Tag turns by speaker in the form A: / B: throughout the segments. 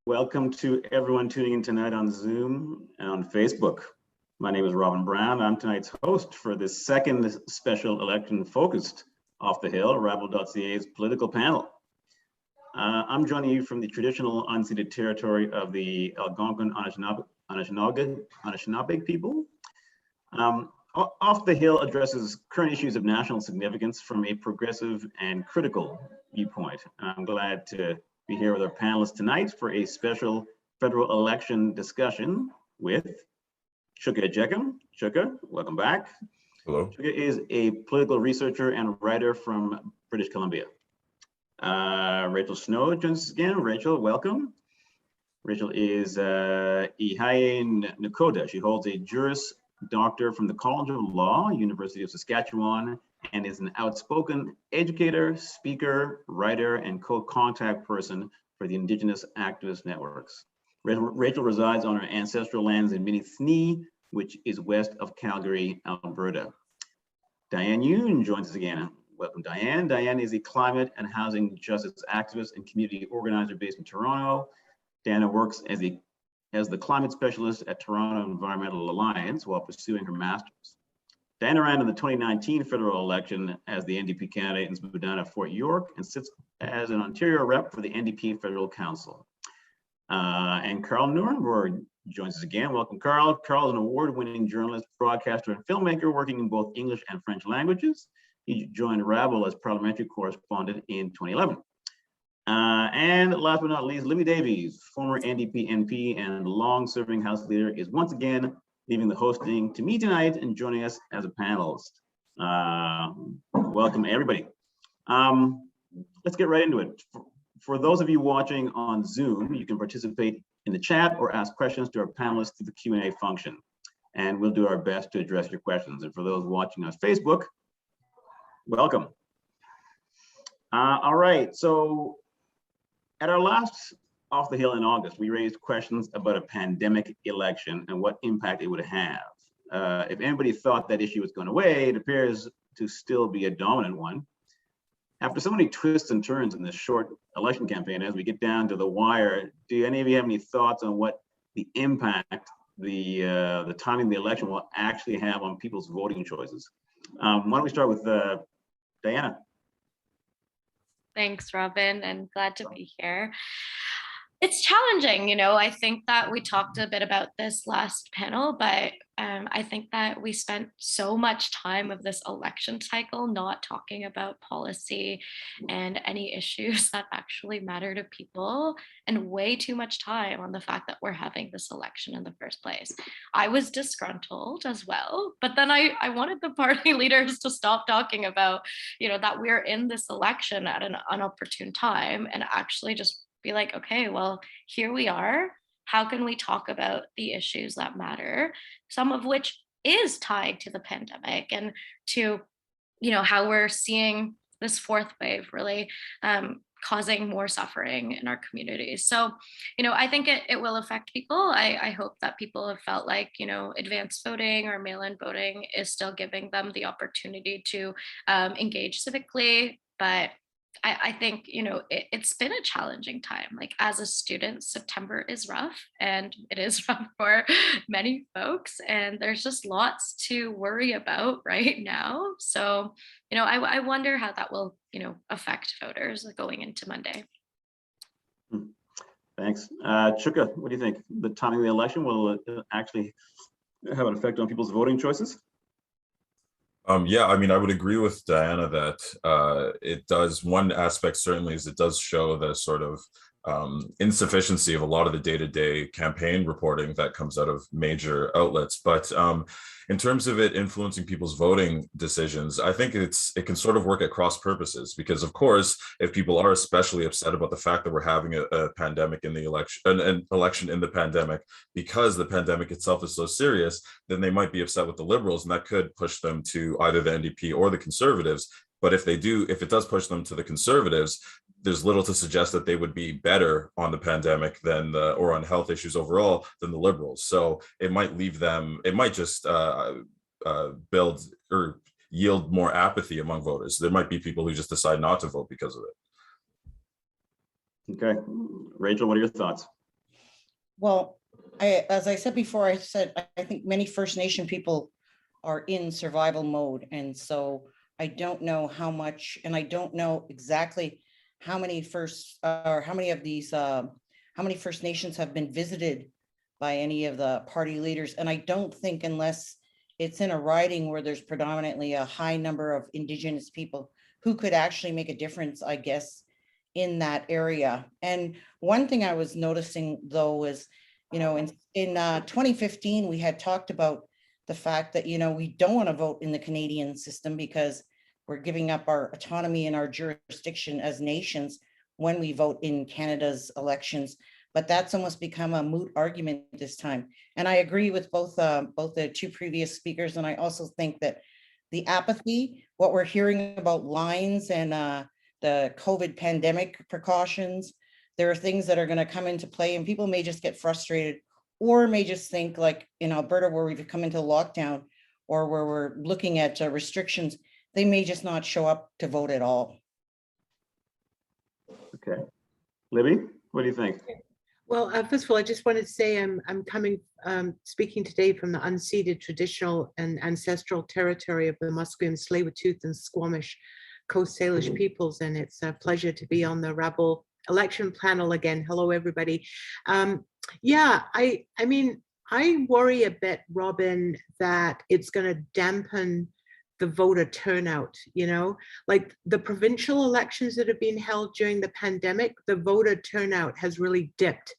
A: Welcome to everyone tuning in tonight on Zoom and on Facebook. My name is Robin Browne. I'm tonight's host for this second special election focused Off the Hill, rabble.ca's political panel. I'm joining you from the traditional unceded territory of the Algonquin Anishinaabe people. Off the Hill addresses current issues of national significance from a progressive and critical viewpoint. I'm glad to be here with our panelists tonight for a special federal election discussion with Chuka Ejeckham. Chuka, welcome back.
B: Hello.
A: Chuka is a political researcher and writer from British Columbia. Rachel Snow joins us again. Rachel, welcome. Rachel is Ihaye Nakoda. She holds a Juris Doctor from the College of Law, University of Saskatchewan, and is an outspoken educator, speaker, writer, and co-contact person for the Indigenous Activist Networks. Rachel resides on her ancestral lands in Minisni, which is west of Calgary, Alberta. Diane Yoon joins us again. Welcome, Diane. Diane is a climate and housing justice activist and community organizer based in Toronto. Diana works as the climate specialist at Toronto Environmental Alliance while pursuing her master's. Diana ran in the 2019 federal election as the NDP candidate in Spadina, Fort York, and sits as an Ontario rep for the NDP Federal Council. And Karl Nerenberg joins us again. Welcome, Karl. Karl is an award-winning journalist, broadcaster, and filmmaker working in both English and French languages. He joined Rabble as parliamentary correspondent in 2011. And last but not least, Libby Davies, former NDP MP and long-serving House leader, is once again leaving the hosting to me tonight and joining us as a panelist. Welcome, everybody. Let's get right into it. For those of you watching on Zoom, you can participate in the chat or ask questions to our panelists through the Q&A function, and we'll do our best to address your questions. And for those watching on Facebook, welcome. All right, so at our last Off the Hill in August, we raised questions about a pandemic election and what impact it would have. If anybody thought that issue was going away, it appears to still be a dominant one. After so many twists and turns in this short election campaign, as we get down to the wire, do any of you have any thoughts on what the impact the timing of the election will actually have on people's voting choices? Why don't we start with Diana?
C: Thanks, Robin, and glad to be here. It's challenging, you know. I think that we talked a bit about this last panel, but I think that we spent so much time of this election cycle not talking about policy and any issues that actually matter to people, and way too much time on the fact that we're having this election in the first place. I was disgruntled as well, but then I wanted the party leaders to stop talking about, you know, that we're in this election at an inopportune time and actually just be like, okay, well, here we are. How can we talk about the issues that matter? Some of which is tied to the pandemic and to, you know, how we're seeing this fourth wave really causing more suffering in our communities. So, you know, I think it will affect people. I hope that people have felt like, you know, advanced voting or mail-in voting is still giving them the opportunity to engage civically, but I think, you know, it's been a challenging time. Like, as a student, September is rough, and it is rough for many folks, and there's just lots to worry about right now. So, you know, I wonder how that will, you know, affect voters going into Monday.
A: Thanks. Chuka, what do you think? The timing of the election will actually have an effect on people's voting choices?
B: Yeah, I mean, I would agree with Diana that it does. One aspect certainly is it does show the sort of insufficiency of a lot of the day-to-day campaign reporting that comes out of major outlets. But in terms of it influencing people's voting decisions, I think it can sort of work at cross purposes, because of course, if people are especially upset about the fact that we're having a pandemic in the election, an election in the pandemic, because the pandemic itself is so serious, then they might be upset with the Liberals, and that could push them to either the NDP or the Conservatives. But if it does push them to the Conservatives, there's little to suggest that they would be better on the pandemic than or on health issues overall than the Liberals. So it might leave them, it might just build or yield more apathy among voters. There might be people who just decide not to vote because of it.
A: Okay, Rachel, what are your thoughts?
D: Well, as I said before, I think many First Nation people are in survival mode. And so I don't know how much, and I don't know exactly how many how many First Nations have been visited by any of the party leaders. And I don't think, unless it's in a riding where there's predominantly a high number of Indigenous people who could actually make a difference, I guess, in that area. And one thing I was noticing though is, in 2015, we had talked about the fact that, we don't want to vote in the Canadian system because we're giving up our autonomy and our jurisdiction as nations when we vote in Canada's elections. But that's almost become a moot argument this time. And I agree with both the two previous speakers. And I also think that the apathy, what we're hearing about lines and the COVID pandemic precautions, there are things that are going to come into play, and people may just get frustrated, or may just think, like in Alberta, where we've come into lockdown, or where we're looking at restrictions, they may just not show up to vote at all.
A: Okay. Libby, what do you think?
E: Well, first of all, I just wanted to say I'm speaking today from the unceded traditional and ancestral territory of the Musqueam, Tsleil-Waututh, and Squamish Coast Salish peoples, and it's a pleasure to be on the Rabble election panel again. Hello, everybody. Yeah, I mean, I worry a bit, Robin, that it's going to dampen the voter turnout, like the provincial elections that have been held during the pandemic, the voter turnout has really dipped.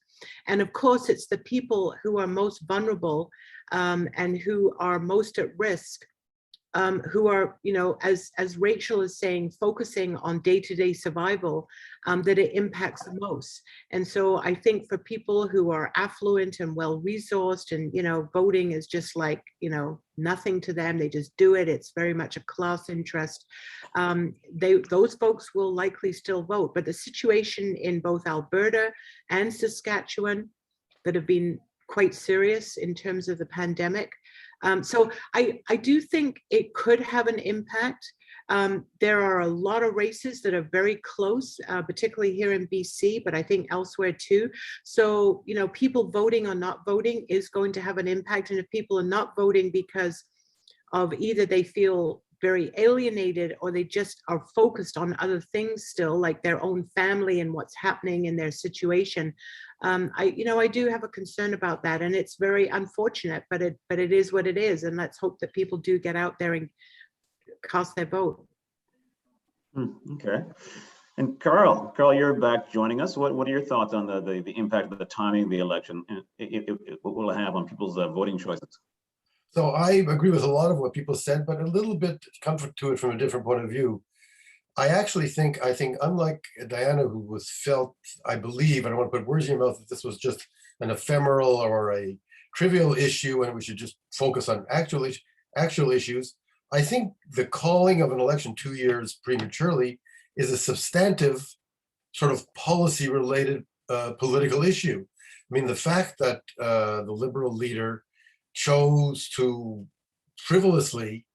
E: And of course, it's the people who are most vulnerable and who are most at risk, who are, as Rachel is saying, focusing on day-to-day survival, that it impacts the most. And so I think for people who are affluent and well-resourced and, voting is just like, nothing to them, they just do it. It's very much a class interest. Those folks will likely still vote. But the situation in both Alberta and Saskatchewan that have been quite serious in terms of the pandemic. So I do think it could have an impact. There are a lot of races that are very close, particularly here in BC, but I think elsewhere too. So, people voting or not voting is going to have an impact. And if people are not voting because of either they feel very alienated or they just are focused on other things still, like their own family and what's happening in their situation, I do have a concern about that, and it's very unfortunate, but it is what it is, and let's hope that people do get out there and cast their vote.
A: Okay, and Karl, you're back joining us. What are your thoughts on the impact of the timing of the election, and what will it have on people's voting choices?
F: So I agree with a lot of what people said, but a little bit comfort to it from a different point of view. I think unlike Diana, who was felt, I believe, I don't want to put words in your mouth, that this was just an ephemeral or a trivial issue and we should just focus on actual issues. I think the calling of an election 2 years prematurely is a substantive sort of policy related political issue. I mean, the fact that the Liberal leader chose to frivolously,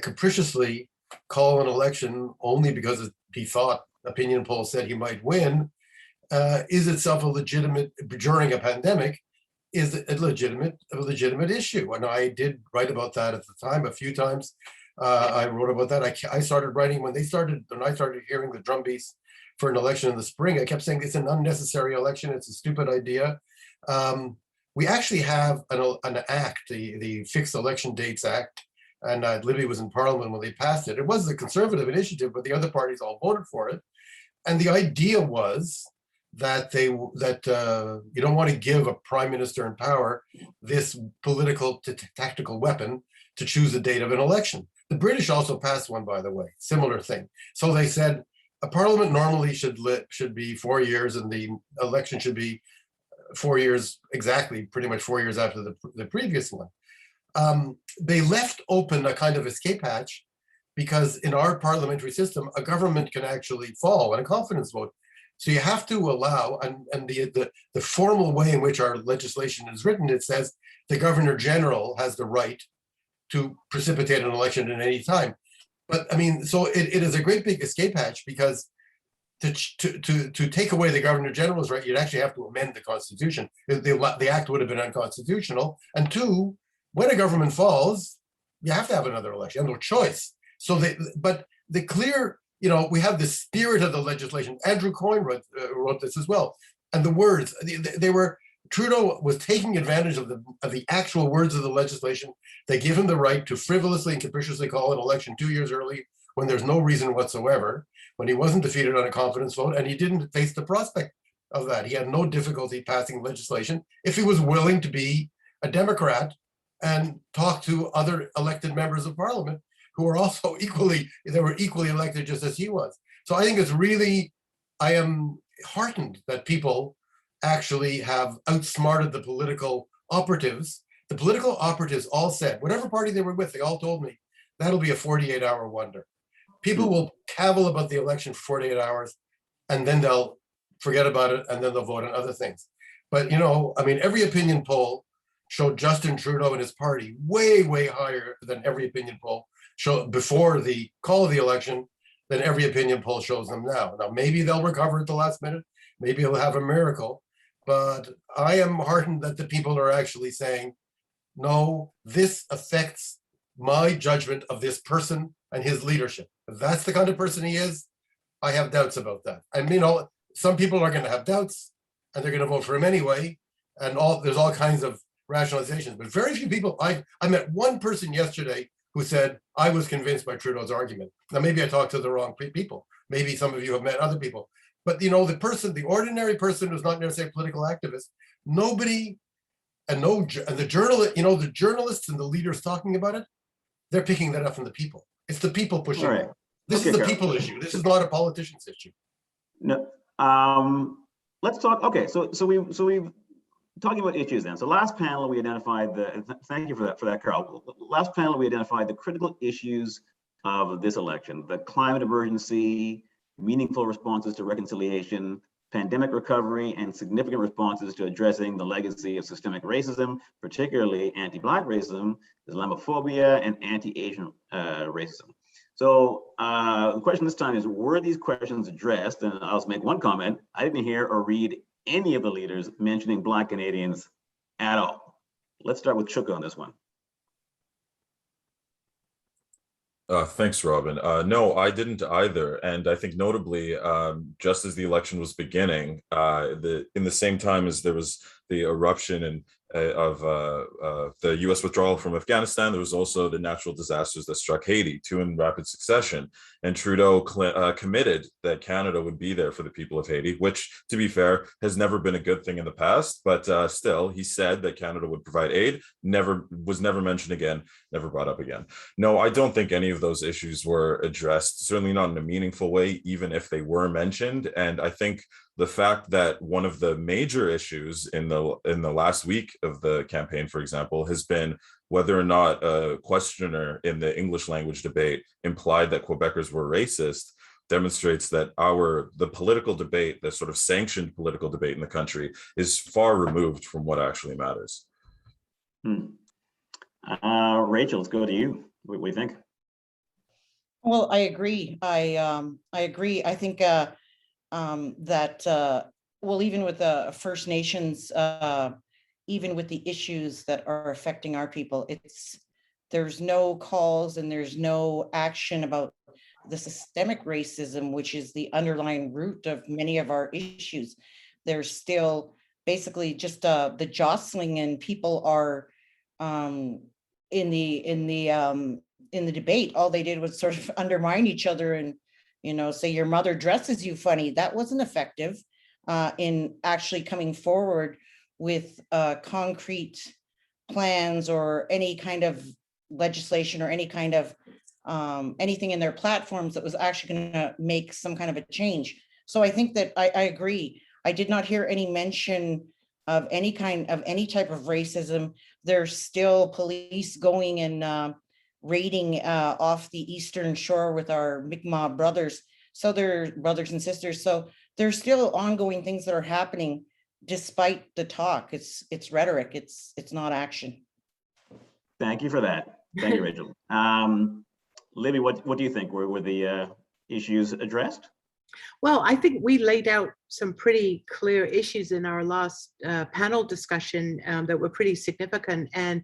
F: capriciously call an election only because he thought opinion polls said he might win, is itself a legitimate, during a pandemic, is a legitimate issue. And I did write about that at the time a few times. I wrote about that. I started writing when I started hearing the drumbeats for an election in the spring. I kept saying it's an unnecessary election. It's a stupid idea. We actually have an act, the Fixed Election Dates Act, and Libby was in Parliament when they passed it. It was a Conservative initiative, but the other parties all voted for it. And the idea was that you don't want to give a prime minister in power this political tactical weapon to choose the date of an election. The British also passed one, by the way, similar thing. So they said a parliament normally should be 4 years, and the election should be 4 years exactly, pretty much 4 years after the previous one. They left open a kind of escape hatch because in our parliamentary system, a government can actually fall on a confidence vote. So you have to allow, and the formal way in which our legislation is written, it says the Governor General has the right to precipitate an election at any time. But I mean, so it is a great big escape hatch because to take away the Governor General's right, you'd actually have to amend the Constitution. The act would have been unconstitutional. And two, when a government falls, you have to have another election. You have no choice. So, but the clear, we have the spirit of the legislation. Andrew Coyne wrote this as well. And the words, they were, Trudeau was taking advantage of the actual words of the legislation. They give him the right to frivolously and capriciously call an election 2 years early when there's no reason whatsoever, when he wasn't defeated on a confidence vote, and he didn't face the prospect of that. He had no difficulty passing legislation if he was willing to be a Democrat and talk to other elected members of parliament who are also equally elected just as he was. So I think it's really, I am heartened that people actually have outsmarted the political operatives. The political operatives all said, whatever party they were with, they all told me, that'll be a 48-hour wonder. People will cavil about the election for 48 hours, and then they'll forget about it, and then they'll vote on other things. But, every opinion poll showed Justin Trudeau and his party way, way higher than every opinion poll showed before the call of the election than every opinion poll shows them now. Now, maybe they'll recover at the last minute. Maybe they'll have a miracle. But I am heartened that the people are actually saying, no, this affects my judgment of this person and his leadership. If that's the kind of person he is, I have doubts about that. Some people are going to have doubts and they're going to vote for him anyway. And there's all kinds of rationalizations, but very few people. I met one person yesterday who said, I was convinced by Trudeau's argument. Now, maybe I talked to the wrong people. Maybe some of you have met other people. But the ordinary person who's not necessarily a political activist, nobody, and the journalist, the journalists and the leaders talking about it, they're picking that up from the people. It's the people pushing it. Right. This is the people issue. This is not a politician's issue.
A: No. Let's talk. Okay, so we've talking about issues then. So last panel we identified thank you for that, Karl. Last panel we identified the critical issues of this election: the climate emergency, meaningful responses to reconciliation, pandemic recovery, and significant responses to addressing the legacy of systemic racism, particularly anti-Black racism, Islamophobia, and anti-Asian racism. So the question this time is, were these questions addressed? And I'll just make one comment. I didn't hear or read any of the leaders mentioning Black Canadians at all. Let's start with Chuka on this one.
B: Thanks, Robin. No, I didn't either. And I think notably, just as the election was beginning, in the same time as there was the eruption of the U.S. withdrawal from Afghanistan, there was also the natural disasters that struck Haiti, two in rapid succession. And Trudeau committed that Canada would be there for the people of Haiti, which, to be fair, has never been a good thing in the past. But still, he said that Canada would provide aid, was never mentioned again, never brought up again. No, I don't think any of those issues were addressed, certainly not in a meaningful way, even if they were mentioned. And I think the fact that one of the major issues in the last week of the campaign, for example, has been whether or not a questioner in the English language debate implied that Quebecers were racist, demonstrates that the political debate, the sort of sanctioned political debate in the country, is far removed from what actually matters.
A: Rachel, let's go to you. What do you think?
D: Well, I agree. I agree. I think that even with the First Nations, even with the issues that are affecting our people, there's no calls and there's no action about the systemic racism, which is the underlying root of many of our issues. There's still basically just the jostling, and people are in the debate. All they did was sort of undermine each other and say your mother dresses you funny. That wasn't effective in actually coming forward with concrete plans or any kind of legislation or any kind of anything in their platforms that was actually going to make some kind of a change. So I think that I agree. I did not hear any mention of any type of racism. There's still police going and raiding off the Eastern Shore with our Mi'kmaq brothers. So they're brothers and sisters. So there's still ongoing things that are happening despite the talk. It's rhetoric. It's not action.
A: Thank you for that. Thank you, Rachel. Libby, what do you think? Were the issues addressed?
E: Well, I think we laid out some pretty clear issues in our last panel discussion that were pretty significant. And,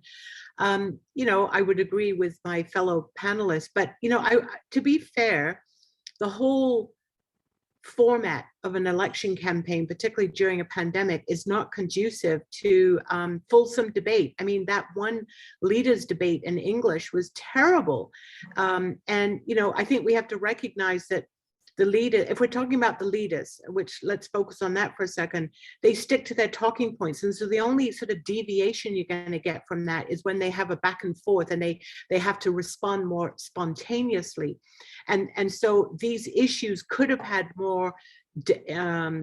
E: you know, I would agree with my fellow panelists, but, you know, to be fair, the whole format of an election campaign, particularly during a pandemic, is not conducive to fulsome debate. I mean, that one leaders debate in English was terrible. And, you know, I think we have to recognize that the leader, if we're talking about the leaders, which let's focus on that for a second, they stick to their talking points. And so the only sort of deviation you're going to get from that is when they have a back and forth and they have to respond more spontaneously. And so these issues could have had more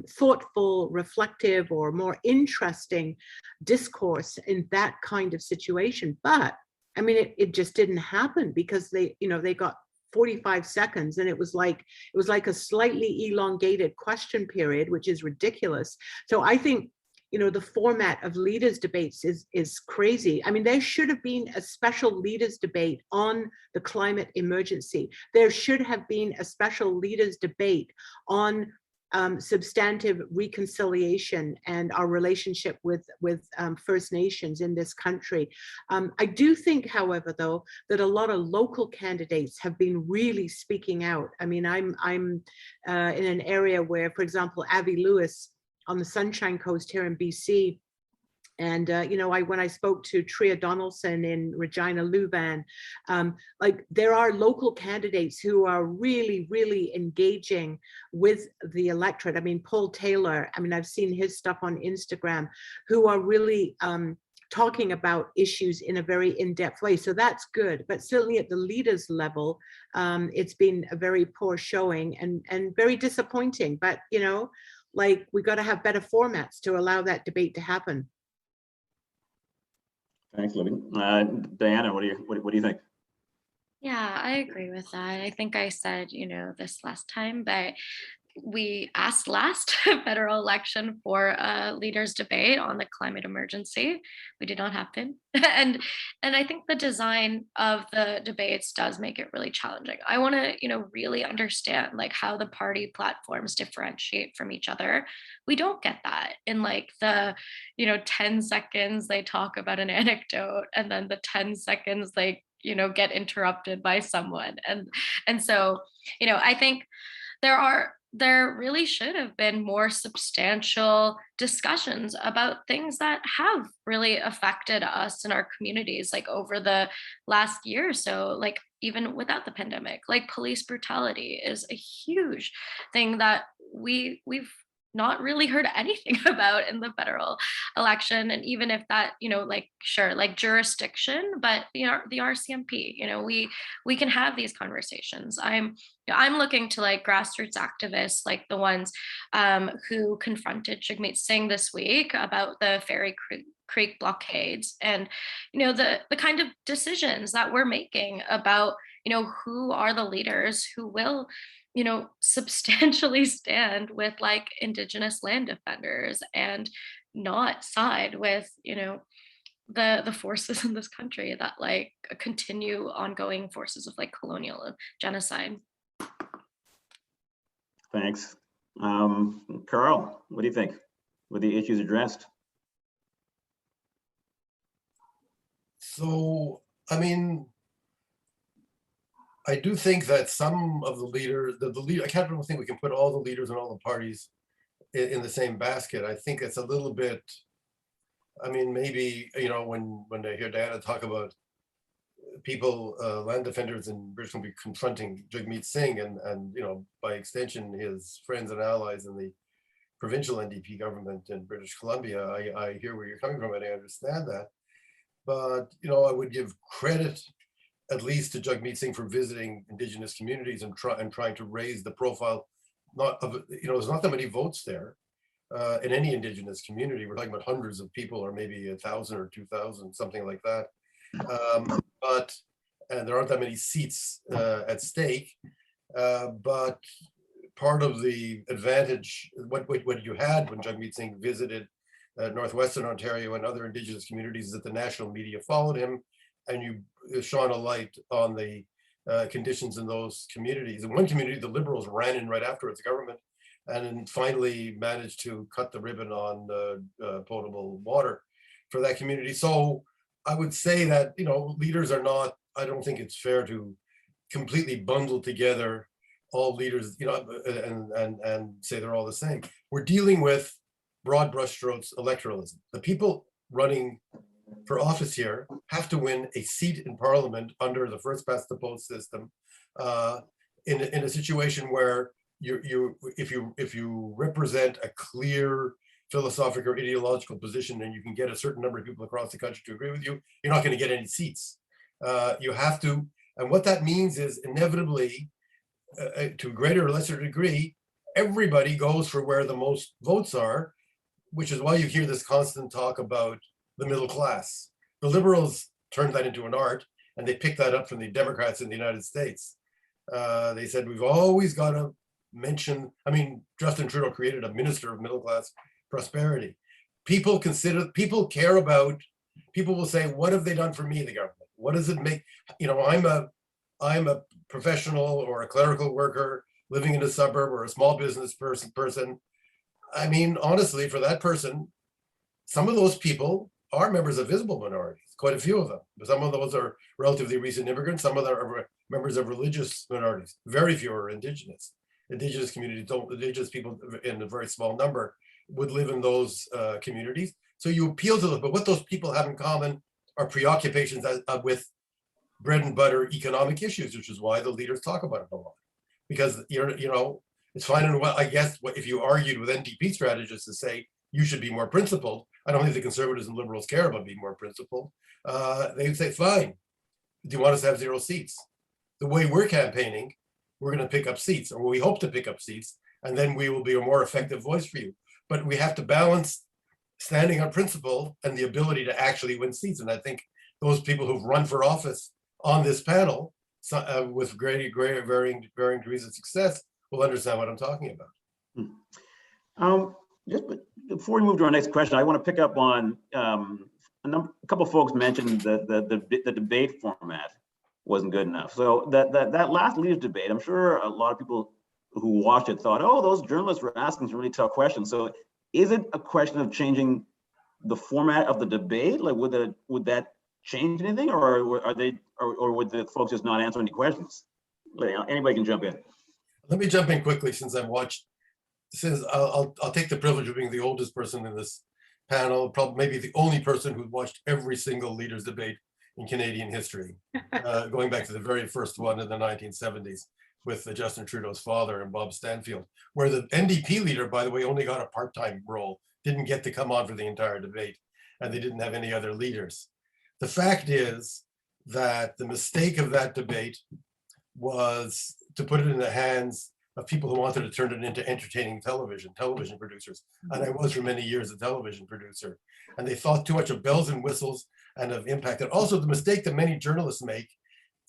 E: thoughtful, reflective, or more interesting discourse in that kind of situation. But I mean, it just didn't happen because they, you know, they got 45 seconds and it was like a slightly elongated question period, which is ridiculous. So I think, you know, the format of leaders debates is crazy. I mean, there should have been a special leaders debate on the climate emergency. There should have been a special leaders debate on substantive reconciliation and our relationship with First Nations in this country. I do think, however, though, that a lot of local candidates have been really speaking out. I mean, I'm in an area where, for example, Avi Lewis on the Sunshine Coast here in BC, and, you know, when I spoke to Tria Donaldson in Regina Luvan, like there are local candidates who are really, really engaging with the electorate. I mean, Paul Taylor, I mean, I've seen his stuff on Instagram, who are really talking about issues in a very in-depth way. So that's good. But certainly at the leaders level, it's been a very poor showing and very disappointing. But, you know, like we got to have better formats to allow that debate to happen.
A: Thanks, Libby. Diana, what do you think?
C: Yeah, I agree with that. I think I said, you know, this last time, but we asked last federal election for a leaders debate on the climate emergency. We did not happen. and I think the design of the debates does make it really challenging. I want to, you know, really understand like how the party platforms differentiate from each other. We don't get that in like the, you know, 10 seconds they talk about an anecdote and then the 10 seconds they, you know, get interrupted by someone. And so, you know, I think there really should have been more substantial discussions about things that have really affected us in our communities, like over the last year or so, like even without the pandemic, like police brutality is a huge thing that we've not really heard anything about in the federal election. And even if that, you know, like, sure, like jurisdiction, but you know, the RCMP, you know, we can have these conversations. I'm looking to like grassroots activists, like the ones who confronted Jagmeet Singh this week about the Fairy Creek blockades and, you know, the kind of decisions that we're making about, you know, who are the leaders who will, you know, substantially stand with like Indigenous land defenders and not side with, you know, the forces in this country that like continue ongoing forces of like colonial genocide.
A: Thanks. Karl, what do you think? Were the issues addressed?
F: So, I mean, I do think that some of the leaders, I can't really think we can put all the leaders and all the parties in the same basket. I think it's a little bit, I mean, maybe, you know, when I hear Diana talk about people, land defenders in British Columbia confronting Jagmeet Singh and, you know, by extension, his friends and allies in the provincial NDP government in British Columbia, I hear where you're coming from and I understand that. But, you know, I would give credit at least to Jagmeet Singh for visiting Indigenous communities and trying to raise the profile, not of, you know, there's not that many votes there in any Indigenous community. We're talking about hundreds of people or maybe 1,000 or 2,000, something like that. But there aren't that many seats at stake. But part of the advantage, what you had when Jagmeet Singh visited Northwestern Ontario and other Indigenous communities is that the national media followed him and you shone a light on the conditions in those communities. In one community, the Liberals ran in right afterwards, the government, and then finally managed to cut the ribbon on potable water for that community. So I would say that, you know, leaders are not, I don't think it's fair to completely bundle together all leaders, you know, and say they're all the same. We're dealing with broad brushstrokes electoralism. The people running for office here have to win a seat in parliament under the first past the post system, in a situation where if you represent a clear philosophical or ideological position and you can get a certain number of people across the country to agree with you, you're not going to get any seats. You have to, and what that means is inevitably, to a greater or lesser degree, everybody goes for where the most votes are, which is why you hear this constant talk about the middle class. The Liberals turned that into an art, and they picked that up from the Democrats in the United States. They said, we've always got to mention, I mean, Justin Trudeau created a minister of middle class prosperity. People care about, people will say, what have they done for me, the government? What does it make, you know, I'm a professional or a clerical worker living in a suburb or a small business person. I mean, honestly, for that person, some of those people are members of visible minorities, quite a few of them. Some of those are relatively recent immigrants, some of them are members of religious minorities. Very few are indigenous. Indigenous communities indigenous people in a very small number would live in those communities. So you appeal to them, but what those people have in common are preoccupations with bread and butter economic issues, which is why the leaders talk about it a lot. Because you know, it's fine and well, I guess, if you argued with NDP strategists to say you should be more principled, I don't think the Conservatives and Liberals care about being more principled. They would say, fine, do you want us to have 0 seats? The way we're campaigning, we're going to pick up seats, or we hope to pick up seats, and then we will be a more effective voice for you. But we have to balance standing on principle and the ability to actually win seats. And I think those people who've run for office on this panel with varying degrees of success will understand what I'm talking about.
A: Just before we move to our next question, I want to pick up on a couple of folks mentioned the debate format wasn't good enough. So that last leaders debate, I'm sure a lot of people who watched it thought, oh, those journalists were asking some really tough questions. So is it a question of changing the format of the debate? Like, would that change anything, or are they, or would the folks just not answer any questions? Anybody can jump in.
F: Let me jump in quickly, since I've watched. Since I'll take the privilege of being the oldest person in this panel, probably maybe the only person who's watched every single leaders debate in Canadian history, going back to the very first one in the 1970s with Justin Trudeau's father and Bob Stanfield, where the NDP leader, by the way, only got a part-time role, didn't get to come on for the entire debate, and they didn't have any other leaders. The fact is that the mistake of that debate was to put it in the hands of people who wanted to turn it into entertaining television producers. And I was for many years a television producer. And they thought too much of bells and whistles and of impact. And also the mistake that many journalists make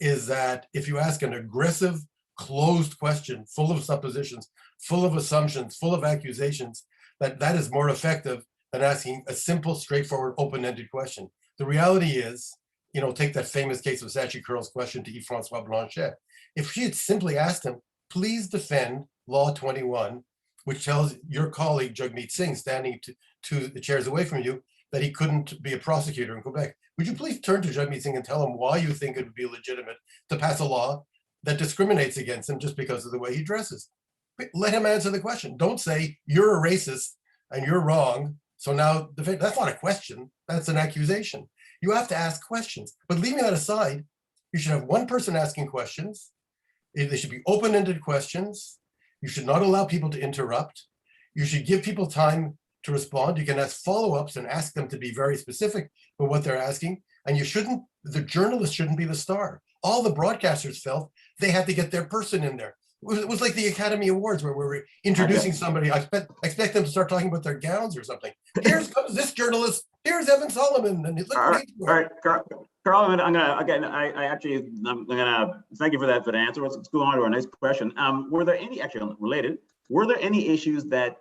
F: is that if you ask an aggressive, closed question, full of suppositions, full of assumptions, full of accusations, that is more effective than asking a simple, straightforward, open-ended question. The reality is, you know, take that famous case of Sachi Curl's question to Yves-François Blanchet. If she had simply asked him, please defend Law 21, which tells your colleague Jagmeet Singh, standing to the chairs away from you, that he couldn't be a prosecutor in Quebec. Would you please turn to Jagmeet Singh and tell him why you think it would be legitimate to pass a law that discriminates against him just because of the way he dresses? Let him answer the question. Don't say you're a racist and you're wrong. So now that's not a question, that's an accusation. You have to ask questions. But leaving that aside, you should have one person asking questions. They should be open-ended questions. You should not allow people to interrupt. You should give people time to respond. You can ask follow-ups and ask them to be very specific with what they're asking. And the journalist shouldn't be the star. All the broadcasters felt they had to get their person in there. It was like the Academy Awards where we were introducing somebody. I expect them to start talking about their gowns or something. Here comes this journalist. Here's Evan Solomon. And look what he's doing.
A: All right, Karl, I'm gonna thank you for that answer. Let's go on to our next question. Were there any, actually related, were there any issues that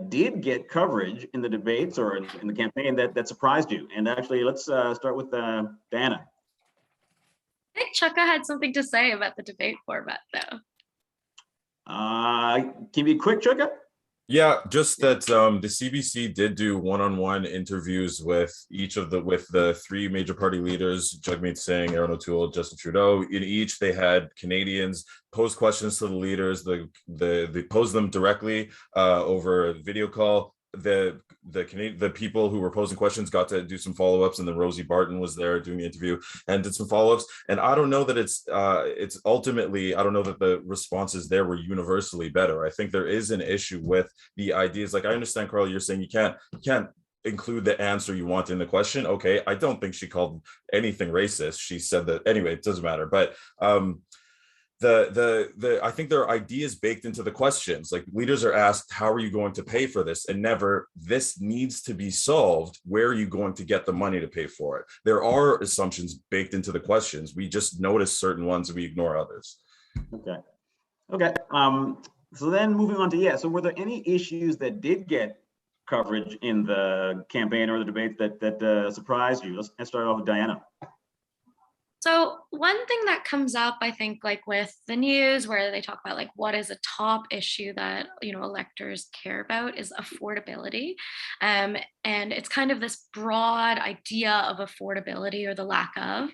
A: did get coverage in the debates or in the campaign that surprised you? And actually, let's start with Diana.
C: I think Chuka had something to say about the debate format, though.
A: Can you be quick, Chuka?
B: Yeah, just that the CBC did do one-on-one interviews with the three major party leaders, Jagmeet Singh, Aaron O'Toole, Justin Trudeau. In each, they had Canadians pose questions to the leaders. They posed them directly over video call. The people who were posing questions got to do some follow-ups, and then Rosie Barton was there doing the interview and did some follow-ups. And I don't know that it's ultimately, I don't know that the responses there were universally better. I think there is an issue with the ideas. Like, I understand, Karl, you're saying you can't include the answer you want in the question. Okay, I don't think she called anything racist. She said that anyway, it doesn't matter. But I think there are ideas baked into the questions. Like, leaders are asked, how are you going to pay for this? And never, this needs to be solved. Where are you going to get the money to pay for it? There are assumptions baked into the questions. We just notice certain ones and we ignore others.
A: Okay. So then moving on to, so were there any issues that did get coverage in the campaign or the debate that surprised you? Let's start off with Diana.
C: So one thing that comes up, I think, like with the news, where they talk about like what is a top issue that, you know, electors care about, is affordability. And it's kind of this broad idea of affordability, or the lack of.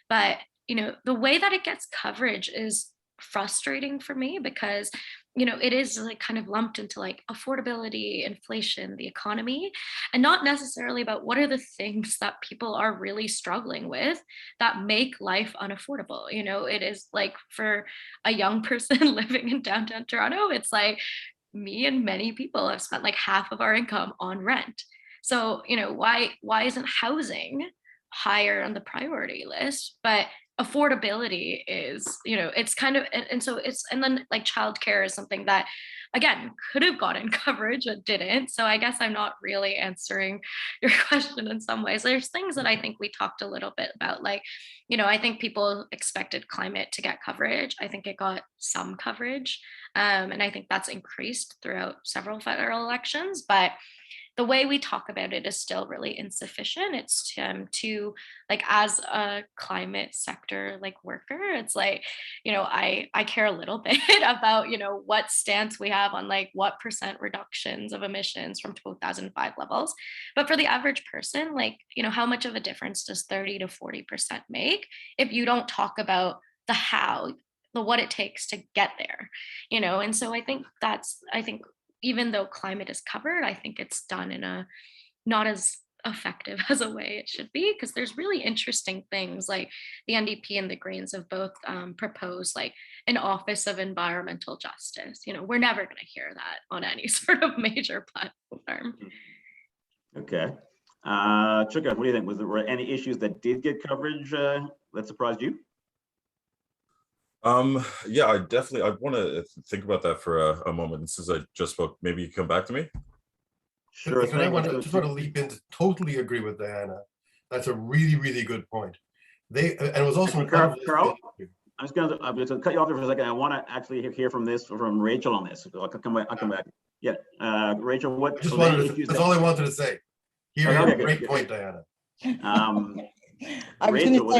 C: But, you know, the way that it gets coverage is frustrating for me, because, you know, it is like kind of lumped into like affordability, inflation, the economy, and not necessarily about what are the things that people are really struggling with that make life unaffordable. You know, it is like, for a young person living in downtown Toronto, it's like me and many people have spent like half of our income on rent. So, you know, why isn't housing higher on the priority list? But affordability is, you know, it's kind of, and so it's, and then like childcare is something that, again, could have gotten coverage but didn't. So I guess I'm not really answering your question in some ways. There's things that I think we talked a little bit about, like, you know, I think people expected climate to get coverage. I think it got some coverage. And I think that's increased throughout several federal elections, but the way we talk about it is still really insufficient. It's to like, as a climate sector like worker, it's like, you know, I care a little bit about, you know, what stance we have on like what % reductions of emissions from 2005 levels. But for the average person, like, you know, how much of a difference does 30 to 40% make if you don't talk about the how, the what it takes to get there, you know? And so I think even though climate is covered, I think it's done in a not as effective as a way it should be, because there's really interesting things like the NDP and the Greens have both proposed like an Office of Environmental Justice. You know, we're never going to hear that on any sort of major platform.
A: Okay. Chuka, what do you think? Were any issues that did get coverage that surprised you?
B: Yeah, I want to think about that for a moment. Since I just spoke, maybe you come back to me.
A: Sure.
F: I just want to leap in to totally agree with Diana. That's a really, really good point. And it was also
A: Karl, I'm just going to cut you off there for a second. I want to actually hear from Rachel on this. I'll come back. Yeah, Rachel,
F: that's all I wanted to say. Great point, Diana.
A: Rachel,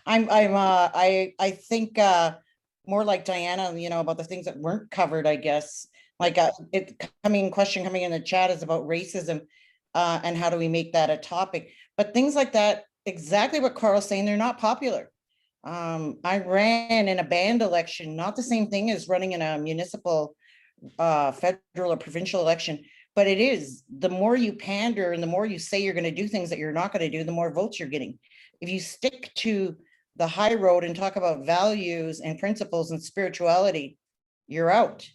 D: I think more like Diana, you know, about the things that weren't covered, I guess. Like question coming in the chat is about racism and how do we make that a topic. But things like that, exactly what Karl's saying, they're not popular. I ran in a band election, not the same thing as running in a municipal, federal or provincial election, but it is. The more you pander and the more you say you're going to do things that you're not going to do, the more votes you're getting. If you stick to the high road and talk about values and principles and spirituality, you're out.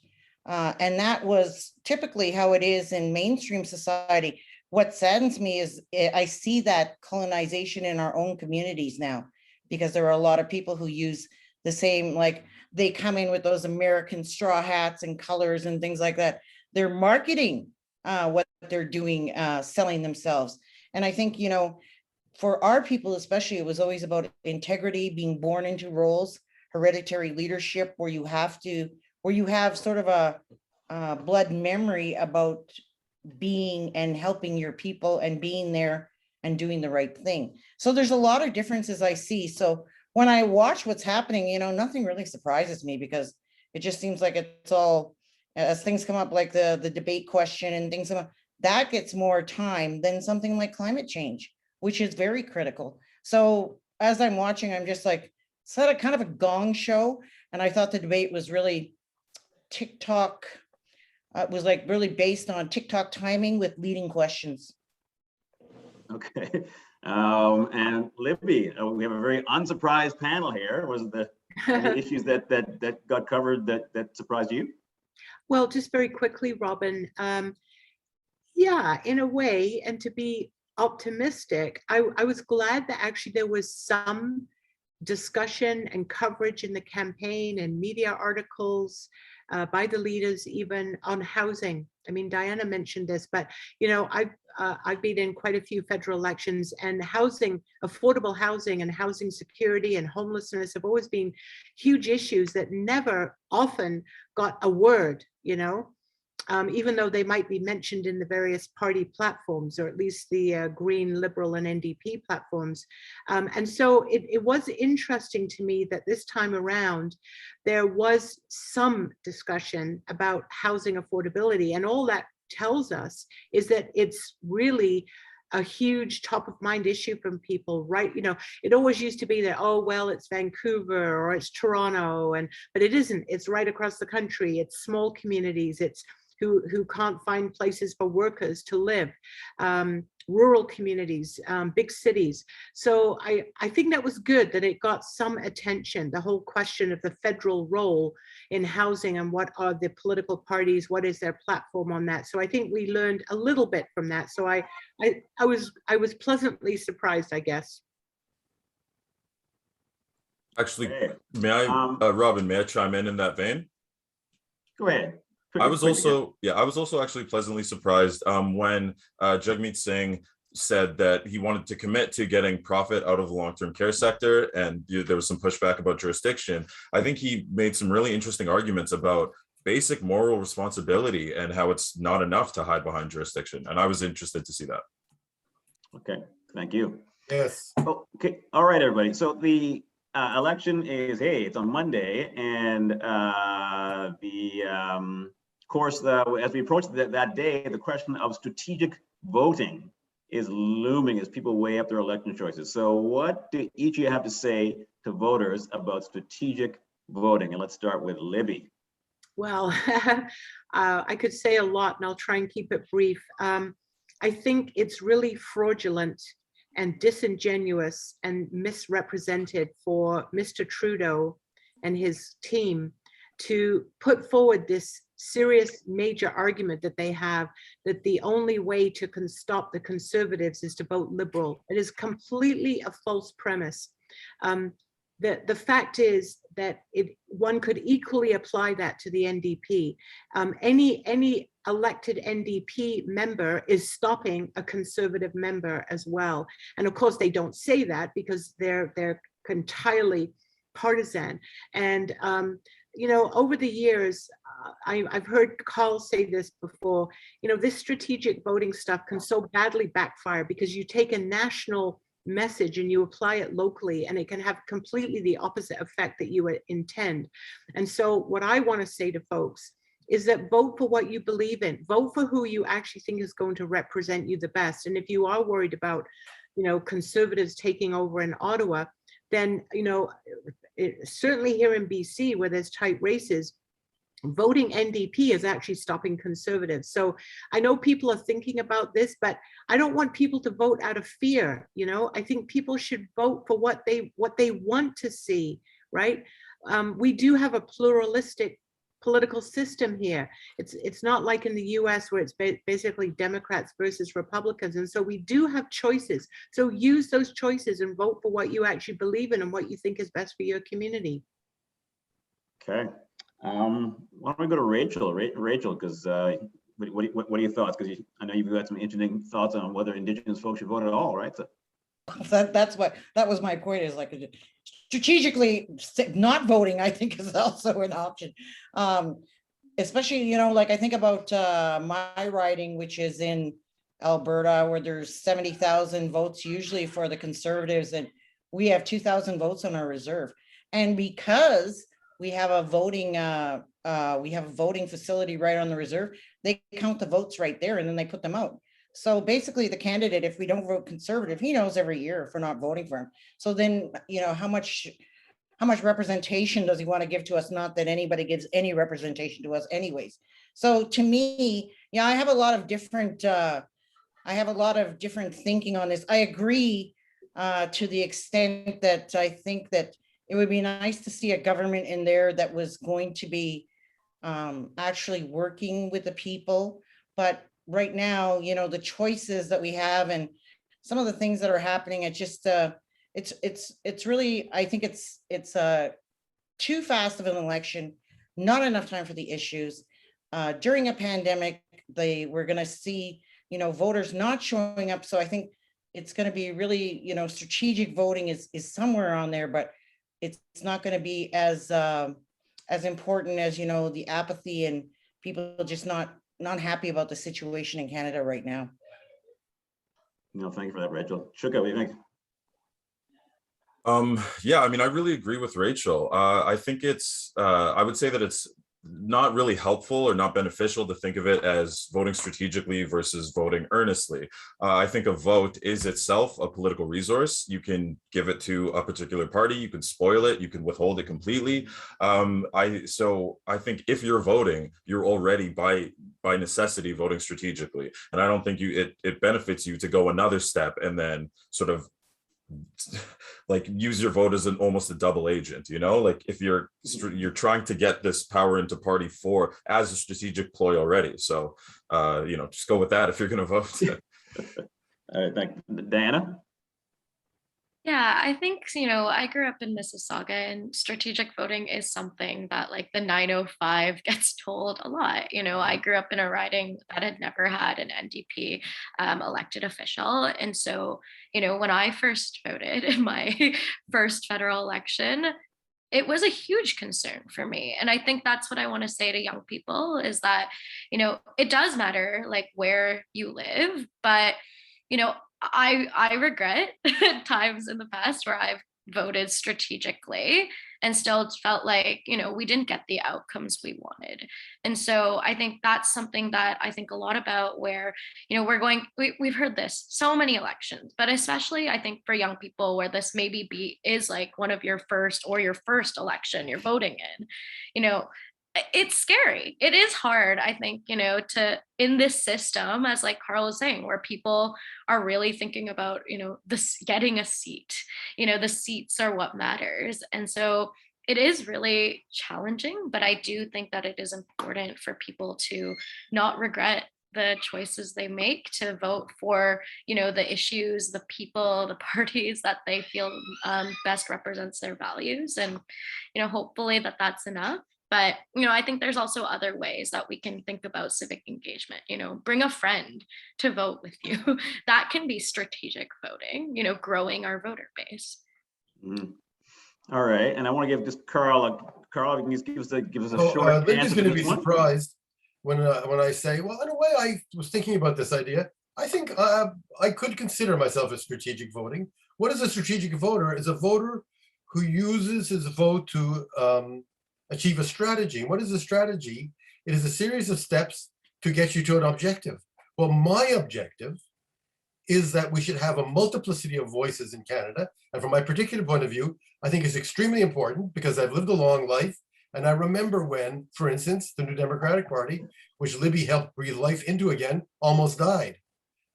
D: And that was typically how it is in mainstream society. What saddens me is I see that colonization in our own communities now, because there are a lot of people who use the same, like they come in with those American straw hats and colors and things like that. They're marketing what they're doing, selling themselves. And I think, you know, for our people especially, it was always about integrity, being born into roles, hereditary leadership, where you have sort of a blood memory about being and helping your people and being there and doing the right thing. So there's a lot of differences I see. So when I watch what's happening, you know, nothing really surprises me because it just seems like it's all, as things come up, like the debate question and things come up, that gets more time than something like climate change, which is very critical. So as I'm watching, I'm just like, it's not a kind of a gong show. And I thought the debate was really TikTok, was like really based on TikTok timing with leading questions.
A: Okay. And Libby, we have a very unsurprised panel here. Was the issues that got covered that surprised you?
E: Well, just very quickly, Robin. Yeah, in a way, and to be optimistic, I was glad that actually there was some discussion and coverage in the campaign and media articles by the leaders, even on housing. I mean, Diana mentioned this, but you know, I've been in quite a few federal elections, and housing, affordable housing and housing security and homelessness have always been huge issues that never often got a word, you know. Even though they might be mentioned in the various party platforms, or at least the Green, Liberal, and NDP platforms. And so it was interesting to me that this time around, there was some discussion about housing affordability. And all that tells us is that it's really a huge top of mind issue from people, right? You know, it always used to be that, oh, well, it's Vancouver or it's Toronto, but it isn't. It's right across the country. It's small communities. It's who can't find places for workers to live, rural communities, big cities. So I think that was good that it got some attention, the whole question of the federal role in housing and what are the political parties, what is their platform on that. So I think we learned a little bit from that. So I was pleasantly surprised, I guess.
B: Actually, may I, Robin, may I chime in that vein?
A: Go ahead.
B: I was also actually pleasantly surprised when Jagmeet Singh said that he wanted to commit to getting profit out of the long-term care sector, and there was some pushback about jurisdiction. I think he made some really interesting arguments about basic moral responsibility and how it's not enough to hide behind jurisdiction, and I was interested to see that.
A: Okay, thank you.
F: Yes.
A: Okay, all right, everybody. So the election is, it's on Monday, and of course, as we approach that day, the question of strategic voting is looming as people weigh up their election choices. So what do each of you have to say to voters about strategic voting? And let's start with Libby.
E: Well, I could say a lot, and I'll try and keep it brief. I think it's really fraudulent and disingenuous and misrepresented for Mr. Trudeau and his team to put forward this serious major argument that they have that the only way to stop the Conservatives is to vote Liberal. It is completely a false premise. The fact is that one could equally apply that to the NDP. Any elected NDP member is stopping a Conservative member as well. And of course, they don't say that because they're entirely partisan. And you know, over the years, I've heard Karl say this before, you know, this strategic voting stuff can so badly backfire because you take a national message and you apply it locally, and it can have completely the opposite effect that you intend. And so what I want to say to folks is that vote for what you believe in, vote for who you actually think is going to represent you the best. And if you are worried about, you know, Conservatives taking over in Ottawa, then, you know, certainly here in BC where there's tight races, voting NDP is actually stopping Conservatives. So I know people are thinking about this, but I don't want people to vote out of fear. You know, I think people should vote for what they want to see, right? We do have a pluralistic political system here. It's not like in the US where it's basically Democrats versus Republicans. And so we do have choices. So use those choices and vote for what you actually believe in and what you think is best for your community.
A: Okay. Why don't we go to Rachel? Rachel, because what are your thoughts? Because I know you've got some interesting thoughts on whether Indigenous folks should vote at all, right? So.
D: That was my point, is like strategically not voting, I think, is also an option. Especially, you know, like I think about my riding, which is in Alberta, where there's 70,000 votes usually for the Conservatives, and we have 2,000 votes on our reserve. And because we have a voting facility right on the reserve, they count the votes right there and then they put them out. So basically the candidate, if we don't vote conservative, he knows every year if we're not voting for him. So then, you know, how much representation does he want to give to us? Not that anybody gives any representation to us anyways. So to me, yeah, I have a lot of different thinking on this. I agree to the extent that I think that it would be nice to see a government in there that was going to be actually working with the people. But right now, you know, the choices that we have and some of the things that are happening, it just it's really, I think it's too fast of an election, not enough time for the issues. During a pandemic, we're going to see, you know, voters not showing up. So I think it's going to be really, you know, strategic voting is somewhere on there, but it's not going to be as important as, you know, the apathy and people just not happy about the situation in Canada right now.
A: No, thank you for that, Rachel. Chuka, what do you think?
B: Yeah, I mean, I really agree with Rachel. I think I would say that it's not really helpful or not beneficial to think of it as voting strategically versus voting earnestly. I think a vote is itself a political resource. You can give it to a particular party, you can spoil it, you can withhold it completely. So I think if you're voting, you're already by necessity voting strategically. And I don't think it benefits you to go another step and then sort of like use your vote as almost a double agent, you know, like if you're trying to get this power into party four as a strategic ploy already. So, you know, just go with that if you're going to vote.
A: All right, thank you. Diana?
C: Yeah, I think, you know, I grew up in Mississauga and strategic voting is something that like the 905 gets told a lot. You know, I grew up in a riding that had never had an NDP elected official. And so, you know, when I first voted in my first federal election, it was a huge concern for me. And I think that's what I want to say to young people is that, you know, it does matter like where you live, but, you know, I regret times in the past where I've voted strategically and still felt like, you know, we didn't get the outcomes we wanted. And so I think that's something that I think a lot about where, you know, we've heard this so many elections, but especially I think for young people where this maybe is like one of your first election you're voting in, you know, it's scary. It is hard, I think, you know, in this system, as like Karl was saying, where people are really thinking about, you know, this getting a seat, you know, the seats are what matters. And so it is really challenging, but I do think that it is important for people to not regret the choices they make, to vote for, you know, the issues, the people, the parties that they feel best represents their values. And, you know, hopefully that's enough. But, you know, I think there's also other ways that we can think about civic engagement, you know, bring a friend to vote with you. That can be strategic voting, you know, growing our voter base.
A: Mm. All right. And I want to give just Karl, can you give us a short answer.
F: Libby's going to be surprised when I say, well, in a way, I was thinking about this idea. I think I could consider myself a strategic voting. What is a strategic voter? Is a voter who uses his vote to achieve a strategy. What is a strategy? It is a series of steps to get you to an objective. Well, my objective is that we should have a multiplicity of voices in Canada. And from my particular point of view, I think it's extremely important because I've lived a long life. And I remember when, for instance, the New Democratic Party, which Libby helped breathe life into again, almost died.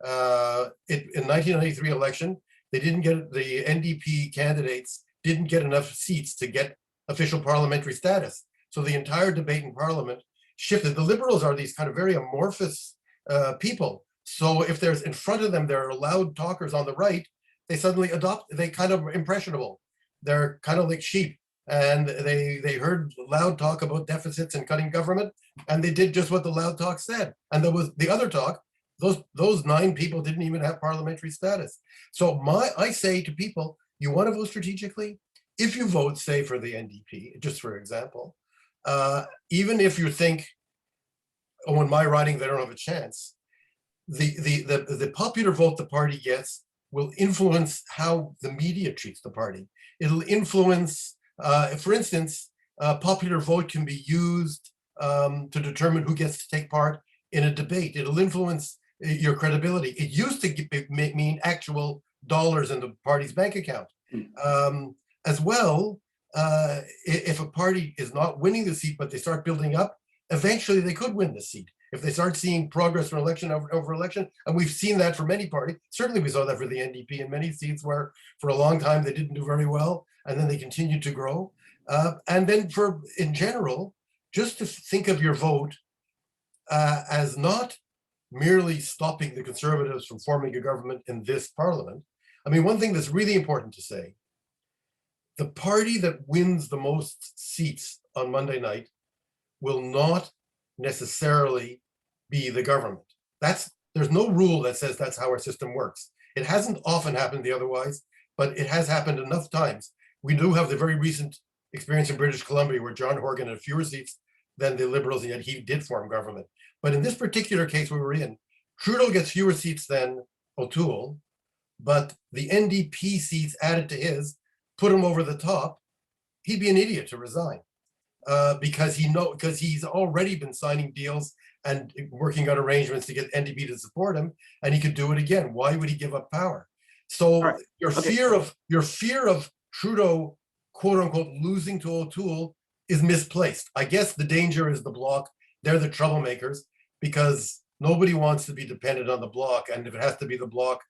F: In 1993 election, they didn't get, the NDP candidates didn't get enough seats to get official parliamentary status. So the entire debate in Parliament shifted. The Liberals are these kind of very amorphous people. So if there's in front of them, there are loud talkers on the right, they suddenly they kind of impressionable. They're kind of like sheep. And they heard loud talk about deficits and cutting government, and they did just what the loud talk said. And there was the other talk, those 9 people didn't even have parliamentary status. So I say to people, you want to vote strategically? If you vote, say, for the NDP, just for example, even if you think, oh, in my riding, they don't have a chance, the popular vote the party gets will influence how the media treats the party. It'll influence, for instance, popular vote can be used to determine who gets to take part in a debate. It'll influence your credibility. It used to mean actual dollars in the party's bank account. As well, if a party is not winning the seat, but they start building up, eventually they could win the seat. If they start seeing progress from election over election, and we've seen that for many parties. Certainly we saw that for the NDP in many seats where for a long time they didn't do very well, and then they continued to grow. And then in general, just to think of your vote as not merely stopping the Conservatives from forming a government in this parliament. I mean, one thing that's really important to say, the party that wins the most seats on Monday night will not necessarily be the government. There's no rule that says that's how our system works. It hasn't often happened the otherwise, but it has happened enough times. We do have the very recent experience in British Columbia where John Horgan had fewer seats than the Liberals, and yet he did form government. But in this particular case we were in, Trudeau gets fewer seats than O'Toole, but the NDP seats added to his put him over the top. He'd be an idiot to resign. Because he's already been signing deals and working out arrangements to get NDP to support him, and he could do it again. Why would he give up power? So right. your fear of Trudeau, quote unquote, losing to O'Toole is misplaced. I guess the danger is the Bloc. They're the troublemakers because nobody wants to be dependent on the Bloc, and if it has to be the Bloc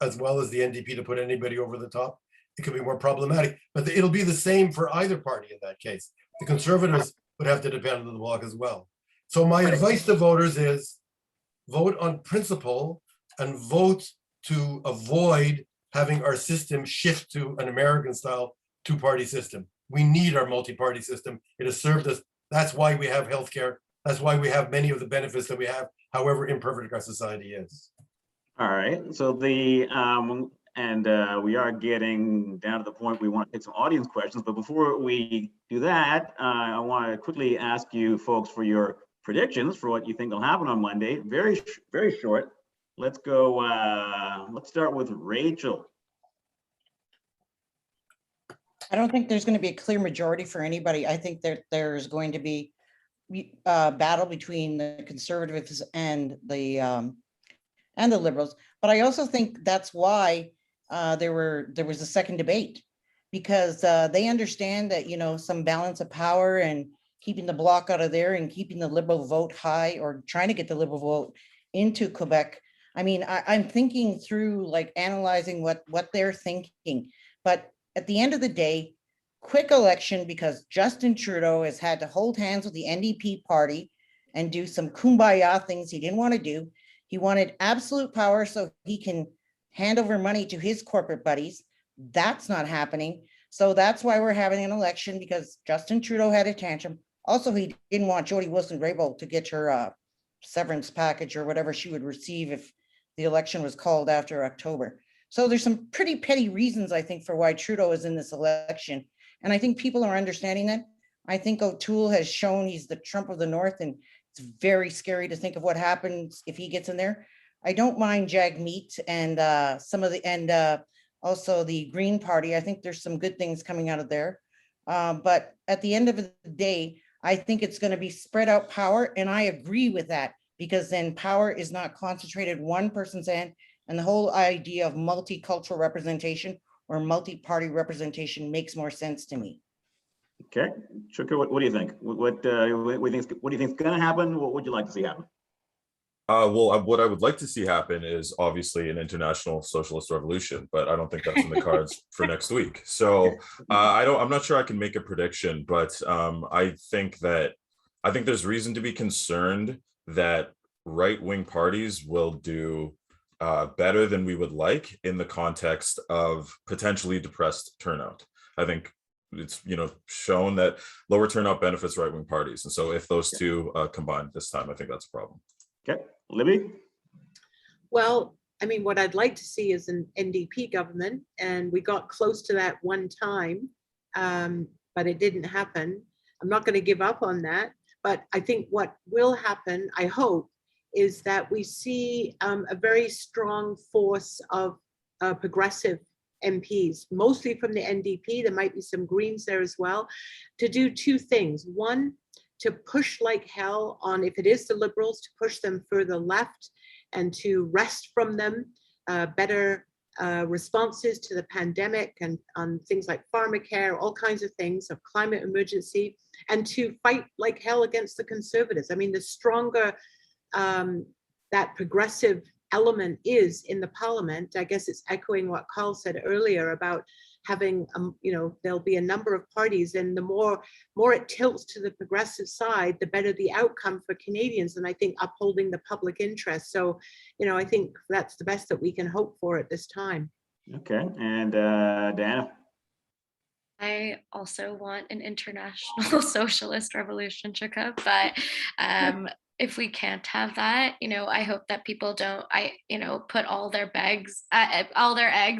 F: as well as the NDP to put anybody over the top, it could be more problematic. But it'll be the same for either party in that case. The Conservatives would have to depend on the Bloc as well. So my advice to voters is vote on principle and vote to avoid having our system shift to an American-style two-party system. We need our multi-party system. It has served us. That's why we have healthcare. That's why we have many of the benefits that we have, however imperfect our society is.
A: All right. So we are getting down to the point we want to take some audience questions. But before we do that, I want to quickly ask you folks for your predictions for what you think will happen on Monday. Very, very short. Let's go. Let's start with Rachel.
D: I don't think there's going to be a clear majority for anybody. I think that there's going to be a battle between the Conservatives and the Liberals. But I also think that's why there was a second debate, because they understand that, you know, some balance of power and keeping the Bloc out of there and keeping the Liberal vote high, or trying to get the Liberal vote into Quebec. I mean, I'm thinking through, like, analyzing what they're thinking. But at the end of the day, quick election, because Justin Trudeau has had to hold hands with the NDP party and do some kumbaya things he didn't want to do. He wanted absolute power so he can hand over money to his corporate buddies. That's not happening. So that's why we're having an election, because Justin Trudeau had a tantrum. Also, he didn't want Jody Wilson-Raybould to get her severance package or whatever she would receive if the election was called after October. So there's some pretty petty reasons, I think, for why Trudeau is in this election. And I think people are understanding that. I think O'Toole has shown he's the Trump of the North, and it's very scary to think of what happens if he gets in there. I don't mind Jagmeet and also the Green Party. I think there's some good things coming out of there. But at the end of the day, I think it's going to be spread out power. And I agree with that, because then power is not concentrated in one person's hand. And the whole idea of multicultural representation or multi-party representation makes more sense to me.
A: Okay, Chuka, what do you think? What do you think is going to happen? What would you like to see happen?
B: Well, what I would like to see happen is obviously an international socialist revolution, but I don't think that's in the cards for next week. So I'm not sure I can make a prediction, but I think there's reason to be concerned that right-wing parties will do better than we would like in the context of potentially depressed turnout. I think it's, you know, shown that lower turnout benefits right-wing parties, and so if those two combine this time, I think that's a problem.
A: Okay, Libby?
E: Well, I mean, what I'd like to see is an NDP government, and we got close to that one time, but it didn't happen. I'm not going to give up on that, but I think what will happen, I hope, is that we see a very strong force of progressive MPs, mostly from the NDP. There might be some Greens there as well, to do two things. One, to push like hell on, if it is the Liberals, to push them further left and to wrest from them better responses to the pandemic and on things like pharmacare, all kinds of things, of climate emergency, and to fight like hell against the Conservatives. I mean, the stronger that progressive element is in the parliament, I guess it's echoing what Karl said earlier about having, there'll be a number of parties, and the more it tilts to the progressive side, the better the outcome for Canadians, and I think upholding the public interest. So, I think that's the best that we can hope for at this time.
A: Okay, and Diana?
C: I also want an international socialist revolution, Chuka, but if we can't have that, I hope that people don't, put all their eggs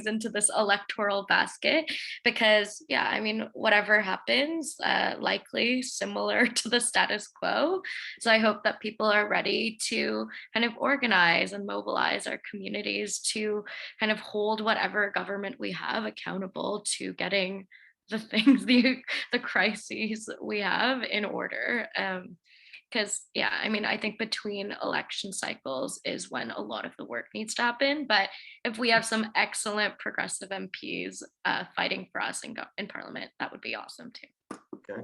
C: into this electoral basket, because whatever happens, likely similar to the status quo. So I hope that people are ready to kind of organize and mobilize our communities to kind of hold whatever government we have accountable to getting the things, the crises we have in order. Because I think between election cycles is when a lot of the work needs to happen. But if we have some excellent progressive MPs fighting for us in Parliament, that would be awesome too.
A: Okay.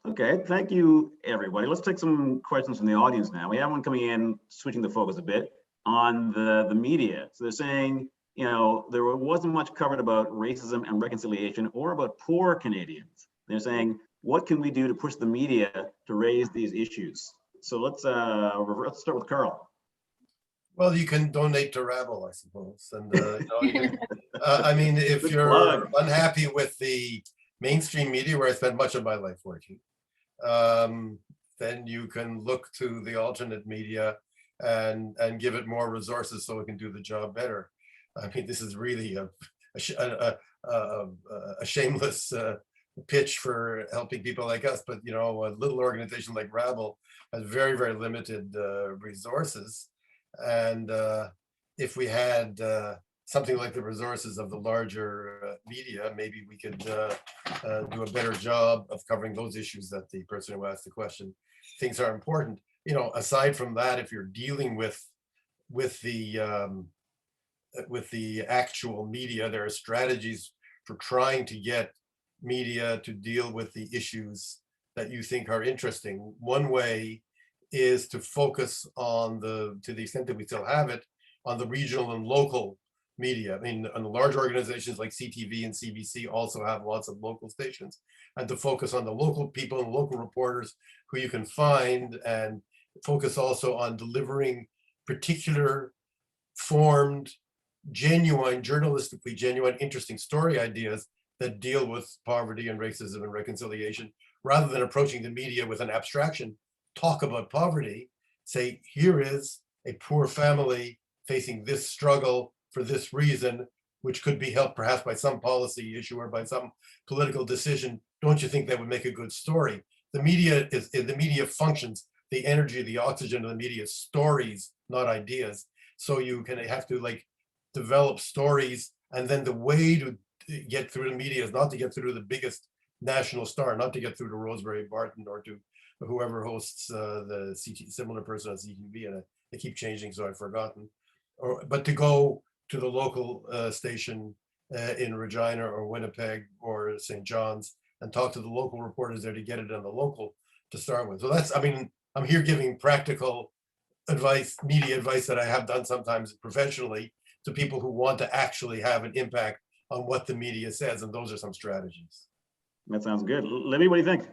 A: Okay, thank you, everybody. Let's take some questions from the audience now. We have one coming in, switching the focus a bit on the media. So they're saying, there wasn't much covered about racism and reconciliation or about poor Canadians. They're saying, what can we do to push the media to raise these issues? So let's start with Karl.
F: Well, you can donate to Rabble, I suppose. And if you're
A: plug.
F: unhappy with the mainstream media, where I spent much of my life working, then you can look to the alternate media and give it more resources so it can do the job better. I mean, this is really a shameless pitch for helping people like us, but a little organization like Rabble has very, very limited resources, and if we had something like the resources of the larger media, maybe we could do a better job of covering those issues that the person who asked the question thinks are important. Aside from that, if you're dealing with the actual media, there are strategies for trying to get media to deal with the issues that you think are interesting. One way is to focus on to the extent that we still have it, on the regional and local media. I mean, and the large organizations like CTV and CBC also have lots of local stations, and to focus on the local people and local reporters who you can find, and focus also on delivering particular formed, genuine, journalistically genuine, interesting story ideas that deal with poverty and racism and reconciliation, rather than approaching the media with an abstraction. Talk about poverty, say, here is a poor family facing this struggle for this reason, which could be helped perhaps by some policy issue or by some political decision. Don't you think that would make a good story? The media functions, the energy, the oxygen of the media is stories, not ideas. So you have to develop stories, and then the way to get through the media is not to get through the biggest national star, not to get through to Rosemary Barton or to whoever hosts the similar person on CTV, and they keep changing, so I've forgotten. But to go to the local station in Regina or Winnipeg or St. John's and talk to the local reporters there to get it on the local to start with. So I'm here giving practical advice, media advice that I have done sometimes professionally to people who want to actually have an impact on what the media says, and those are some strategies.
A: That sounds good. Libby, what do you think?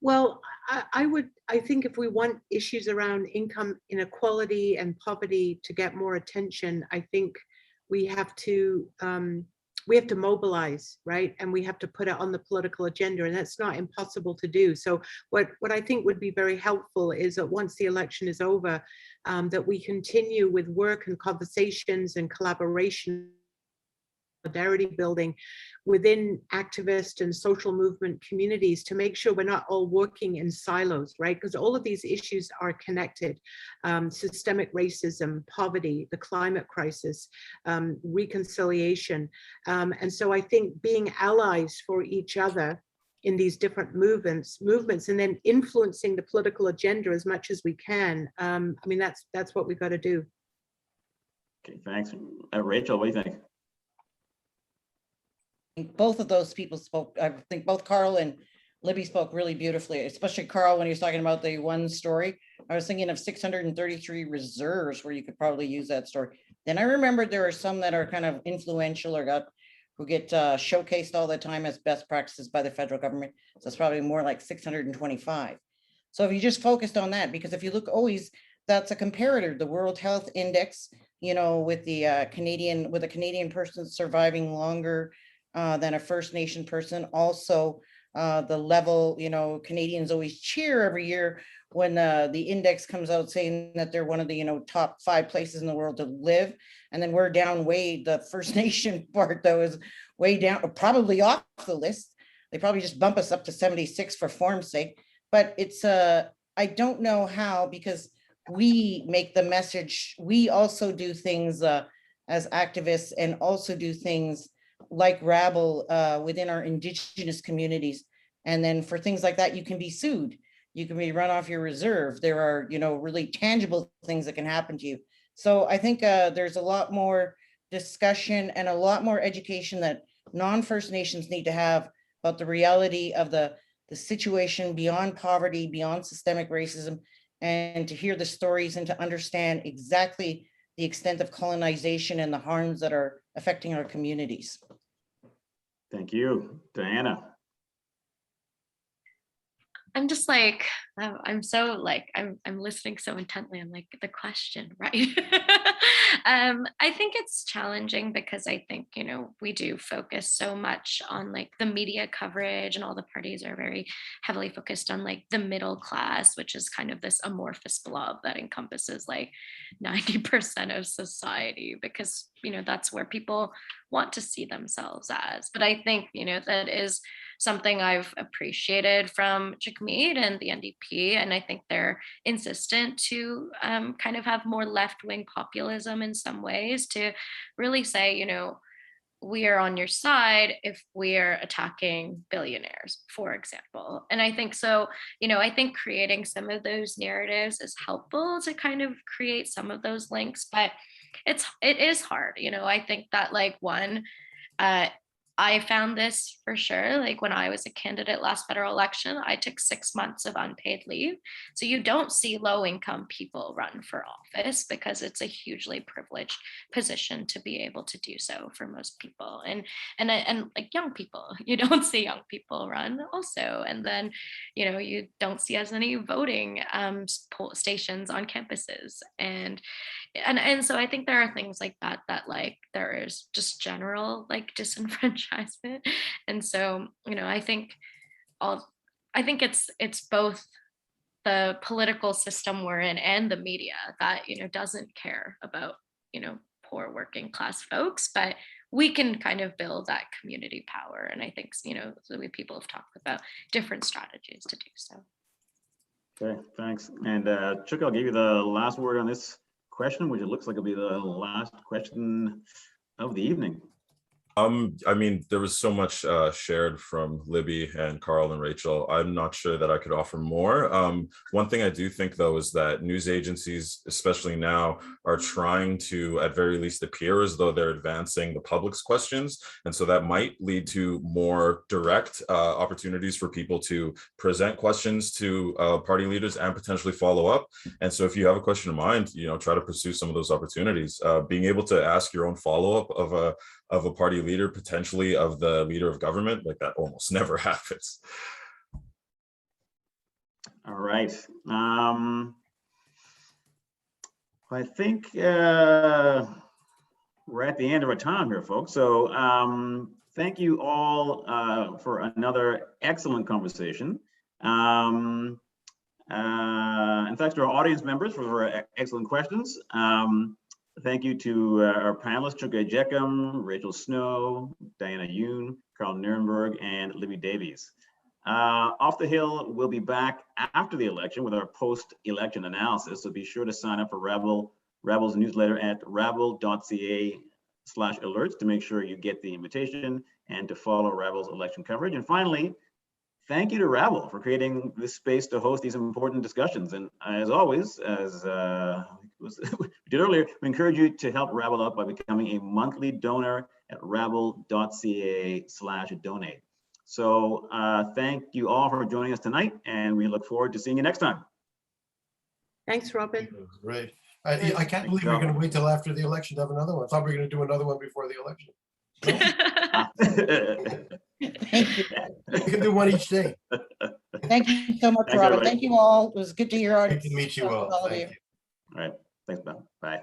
E: Well, I think if we want issues around income inequality and poverty to get more attention, I think we have to mobilize, right? And we have to put it on the political agenda, and that's not impossible to do. So what I think would be very helpful is that once the election is over, that we continue with work and conversations and collaboration solidarity building within activist and social movement communities to make sure we're not all working in silos, right? Because all of these issues are connected. Systemic racism, poverty, the climate crisis, reconciliation. And so I think being allies for each other in these different movements, and then influencing the political agenda as much as we can. I mean, that's what we've got to do.
A: Okay, thanks. Rachel, what do you think?
D: Both of those people spoke, I think both Karl and Libby spoke really beautifully, especially Karl when he was talking about the one story. I was thinking of 633 reserves where you could probably use that story. Then I remembered there are some that are kind of influential or who get showcased all the time as best practices by the federal government. So it's probably more like 625. So if you just focused on that, because if you look always, that's a comparator, the World Health Index, you know, with the Canadian person surviving longer than a First Nation person. Also, the level, you know, Canadians always cheer every year when the index comes out saying that they're one of the, you know, top 5 places in the world to live. And then we're down way, the First Nation part though is way down, probably off the list. They probably just bump us up to 76 for form's sake. But it's, I don't know how, because we make the message, we also do things as activists and also do things like Rabble within our Indigenous communities. And then for things like that, you can be sued. You can be run off your reserve. There are, you know, really tangible things that can happen to you. So I think there's a lot more discussion and a lot more education that non-First Nations need to have about the reality of the situation beyond poverty, beyond systemic racism, and to hear the stories and to understand exactly the extent of colonization and the harms that are affecting our communities.
A: Thank you. Diana.
C: I'm just like, I'm so like, I'm listening so intently. I'm like, the question, right? I think it's challenging because I think, you know, we do focus so much on like the media coverage, and all the parties are very heavily focused on like the middle class, which is kind of this amorphous blob that encompasses like 90% of society, because, you know, that's where people want to see themselves as. But I think, you know, that is something I've appreciated from Jagmeet and the NDP, and I think they're insistent to kind of have more left-wing populism in some ways, to really say, you know, we are on your side if we are attacking billionaires, for example. And I think so, you know, I think creating some of those narratives is helpful to kind of create some of those links, but it is hard. You know, I think that like I found this for sure. Like when I was a candidate last federal election, I took 6 months of unpaid leave. So you don't see low income people run for office because it's a hugely privileged position to be able to do so for most people. And like young people, you don't see young people run also. And then, you know, you don't see as many voting stations on campuses. And so I think there are things like that like there is just general like disenfranchisement. And so, you know, I think it's both the political system we're in and the media that, you know, doesn't care about, you know, poor working class folks, but we can kind of build that community power. And I think, you know, the way people have talked about different strategies to do so.
A: Okay, thanks. And Chuka, I'll give you the last word on this question, which it looks like it'll be the last question of the evening.
B: I mean, there was so much shared from Libby and Karl and Rachel. I'm not sure that I could offer more. One thing I do think, though, is that news agencies, especially now, are trying to, at very least, appear as though they're advancing the public's questions. And so that might lead to more direct opportunities for people to present questions to party leaders and potentially follow up. And so if you have a question in mind, you know, try to pursue some of those opportunities. Being able to ask your own follow-up of a party leader, potentially of the leader of government, like that almost never happens.
A: All right. I think we're at the end of our time here, folks. So thank you all for another excellent conversation. And thanks to our audience members for excellent questions. Thank you to our panelists, Chuka Ejeckham, Rachel Snow, Diana Yoon, Karl Nerenberg, and Libby Davies. Off the Hill will be back after the election with our post-election analysis, so be sure to sign up for Rabble's newsletter at rabble.ca/alerts to make sure you get the invitation and to follow Rabble's election coverage. And finally, thank you to Rabble for creating this space to host these important discussions. And as always, as we did earlier, we encourage you to help Rabble out by becoming a monthly donor at rabble.ca/donate. So thank you all for joining us tonight, and we look forward to seeing you next time.
E: Thanks, Robin.
F: Great. I can't believe we're going to wait till after the election to have another one. I thought we were going to do another one before the election.
D: Thank you.
F: We can do one each day.
D: Thank you so much,
A: Thanks,
D: Robin.
A: everybody.
D: Thank you all. It was good to hear our.
F: Good to meet you all.
D: of
F: Thank
D: you.
F: you.
A: All right. Thanks, Ben. Bye.